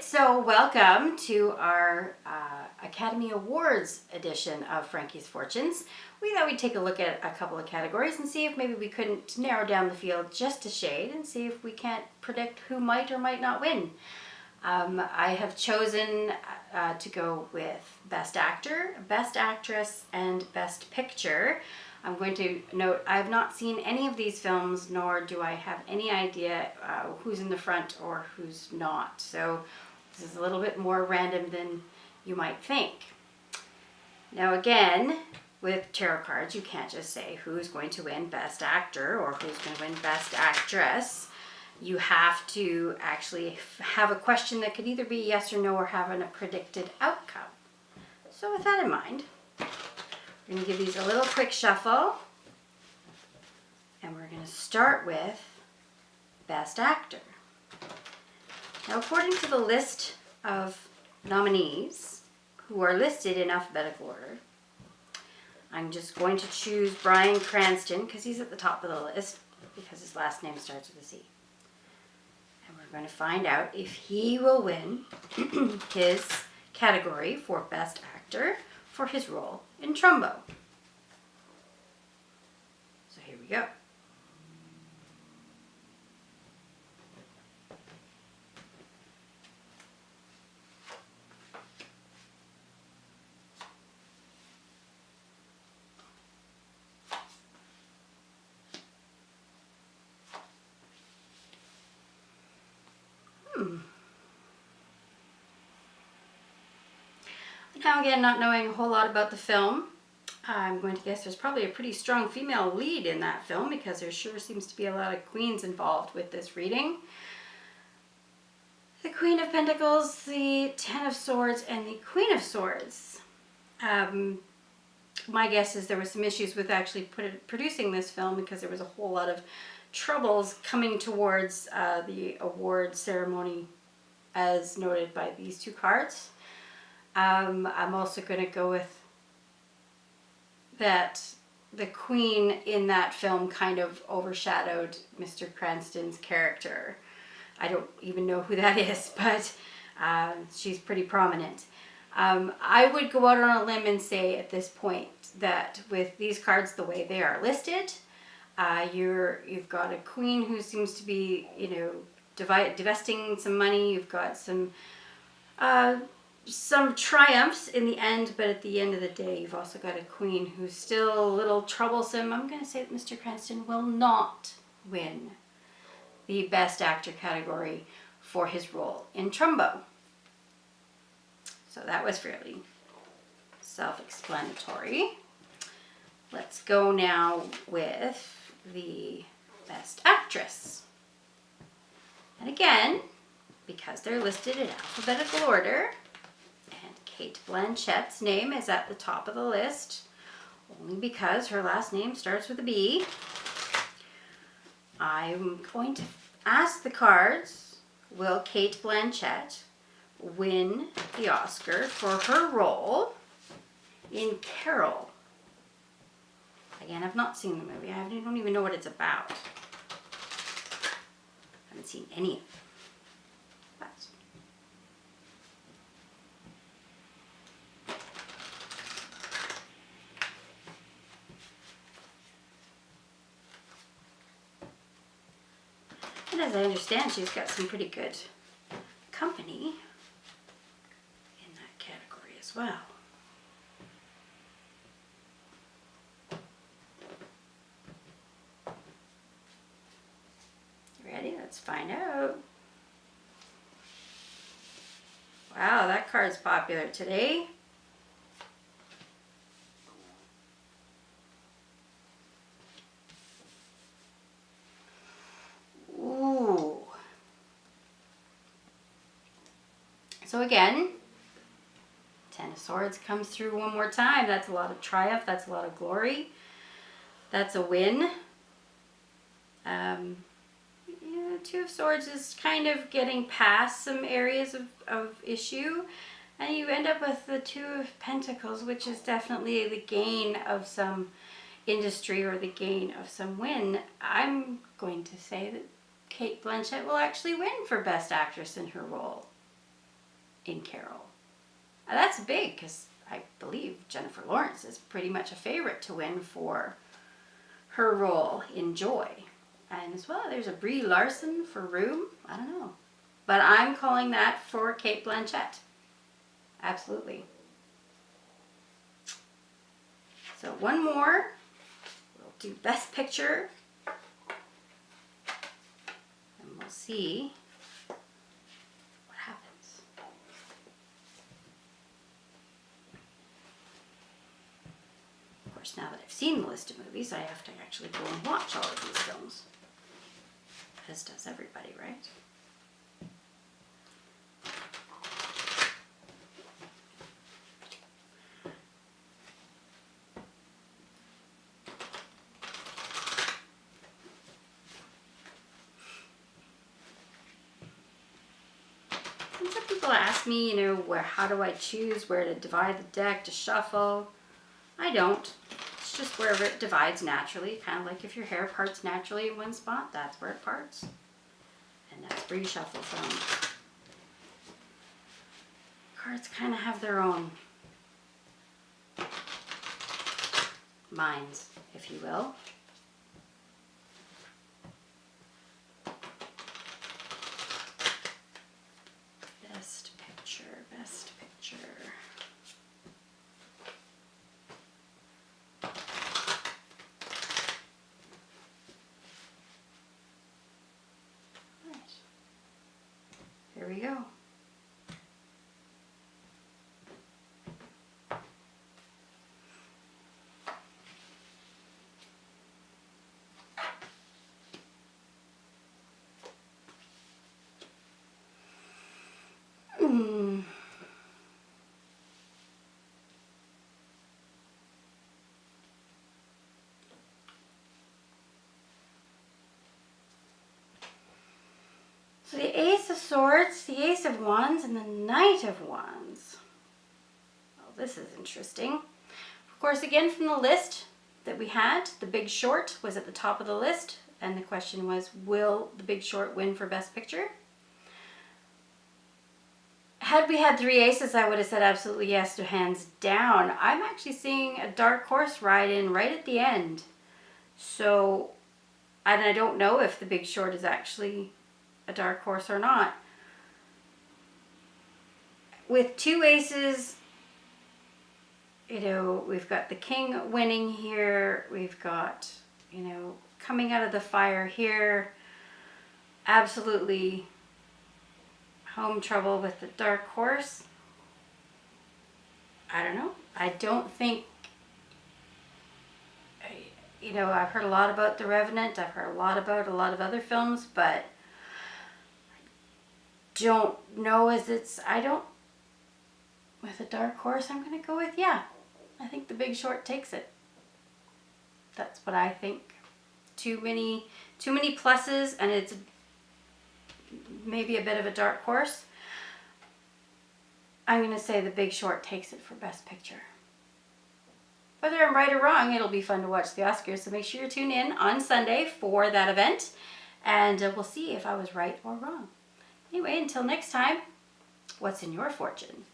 so welcome to our Academy Awards edition of Franki's Fortunes. We thought we'd take a look at a couple of categories and see if maybe we couldn't narrow down the field just a shade and see if we can't predict who might or might not win. I have chosen to go with Best Actor, Best Actress, and Best Picture. I'm going to note I have not seen any of these films, nor do I have any idea who's in the front or who's not. So this is a little bit more random than you might think. Now again, with tarot cards, you can't just say who's going to win Best Actor or who's going to win Best Actress. You have to actually have a question that could either be yes or no or have a predicted outcome. So with that in mind, we're going to give these a little quick shuffle, and we're going to start with Best Actor. Now, according to the list of nominees who are listed in alphabetical order, I'm just going to choose Bryan Cranston because he's at the top of the list because his last name starts with a C. And we're going to find out if he will win his category for Best Actor for his role in Trumbo. So here we go. Now again, not knowing a whole lot about the film, I'm going to guess there's probably a pretty strong female lead in that film because there sure seems to be a lot of queens involved with this reading. The Queen of Pentacles, the Ten of Swords, and the Queen of Swords. My guess is there were some issues with actually producing this film because there was a whole lot of troubles coming towards the award ceremony as noted by these two cards. I'm also going to go with that the Queen in that film kind of overshadowed Mr. Cranston's character. I don't even know who that is, but she's pretty prominent. I would go out on a limb and say at this point that with these cards the way they are listed, you've got a queen who seems to be, divesting some money. You've got some triumphs in the end, but at the end of the day, you've also got a queen who's still a little troublesome. I'm going to say that Mr. Cranston will not win the Best Actor category for his role in Trumbo. So that was fairly self-explanatory. Let's go now with the Best Actress. And again, because they're listed in alphabetical order, Cate Blanchett's name is at the top of the list, only because her last name starts with a B. I'm going to ask the cards, will Cate Blanchett win the Oscar for her role in Carol? Again, I've not seen the movie. I don't even know what it's about. I haven't seen any of it. And as I understand, she's got some pretty good company in that category as well. Ready? Let's find out. Wow, that card's popular today. So again, Ten of Swords comes through one more time. That's a lot of triumph. That's a lot of glory. That's a win. Two of Swords is kind of getting past some areas of issue. And you end up with the Two of Pentacles, which is definitely the gain of some industry or the gain of some win. I'm going to say that Cate Blanchett will actually win for Best Actress in her role. in Carol. And that's big because I believe Jennifer Lawrence is pretty much a favorite to win for her role in Joy. And as well, there's a Brie Larson for Room. I don't know. But I'm calling that for Cate Blanchett. Absolutely. So one more. We'll do Best Picture. And we'll see what happens. Of course, now that I've seen the list of movies, I have to actually go and watch all of these films. As does everybody, right? And some people ask me, how do I choose where to divide the deck, to shuffle? I don't. It's just wherever it divides naturally. Kind of like if your hair parts naturally in one spot, that's where it parts. And that's where you shuffle from. Cards kind of have their own minds, if you will. Best picture, best picture. All right. Here we go. So the Ace of Swords, the Ace of Wands, and the Knight of Wands. Well, this is interesting. Of course, again from the list that we had, The Big Short was at the top of the list, and the question was, will The Big Short win for Best Picture? Had we had 3 aces, I would have said absolutely yes to hands down. I'm actually seeing a dark horse ride in right at the end. So, and I don't know if The Big Short is actually a dark horse or not. With 2 aces, we've got the king winning here. We've got, coming out of the fire here. Absolutely home trouble with the dark horse. I don't know. I don't think, I've heard a lot about The Revenant. I've heard a lot about a lot of other films, but don't know with a dark horse, I'm going to go with, I think The Big Short takes it. That's what I think. Too many pluses, and it's maybe a bit of a dark horse. I'm going to say The Big Short takes it for Best Picture. Whether I'm right or wrong, it'll be fun to watch the Oscars, so make sure you tune in on Sunday for that event, and we'll see if I was right or wrong. Anyway, until next time, what's in your fortune?